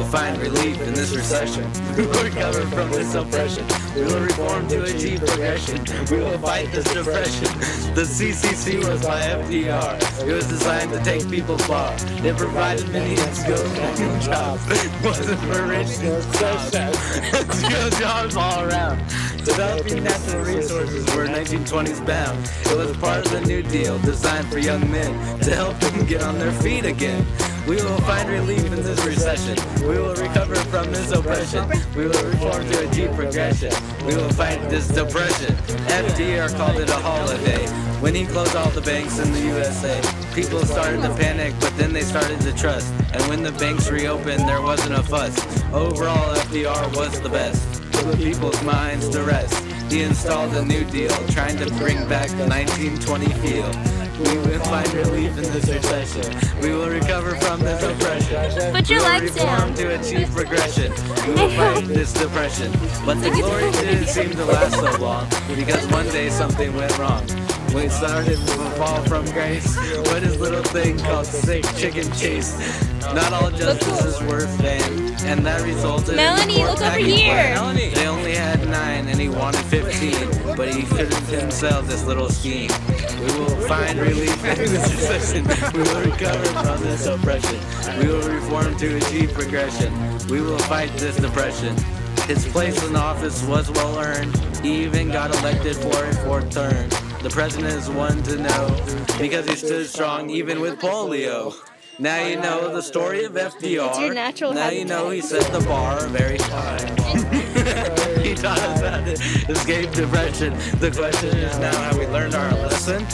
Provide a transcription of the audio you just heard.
find relief in this recession. We will recover from this oppression. We will reform to achieve progression. We will fight this depression. The CCC was by FDR. It was designed to take people's law. It provided millions skilled jobs. It wasn't for rich skilled jobs all around. Developing natural resources were 1920s bound. It was part of the New Deal designed for young men to help them get on their feet again. We will find relief in this recession. We will recover from this oppression. We will reform to achieve progression. We will fight this depression. FDR called it a holiday when he closed all the banks in the USA. People started to panic, but then they started to trust. And when the banks reopened, there wasn't a fuss. Overall, FDR was the best. Put people's minds to rest. He installed a new deal, trying to bring back the 1920 feel. We will find relief in this recession. We will recover from this oppression. Put your legs reform down. to achieve progression. We will fight this depression. But the glory didn't seem to last so long, because one day something went wrong. We started to fall from grace. What is little thing called sick chicken chase? Not all justice is worth fame, and that resulted Melanie, in look over here. Melanie. They only had 9 and he wanted 15, but he couldn't himself this little scheme. We will find relief in this recession. We will recover from this oppression. We will reform to achieve progression. We will fight this depression. His place in office was well earned. He even got elected for a 4th term. The president is one to know because he stood strong even with polio. Now you know the story of FDR. It's your natural now habitat. you know he set the bar very high. He taught us how to escape depression. The question is now, have we learned our lesson?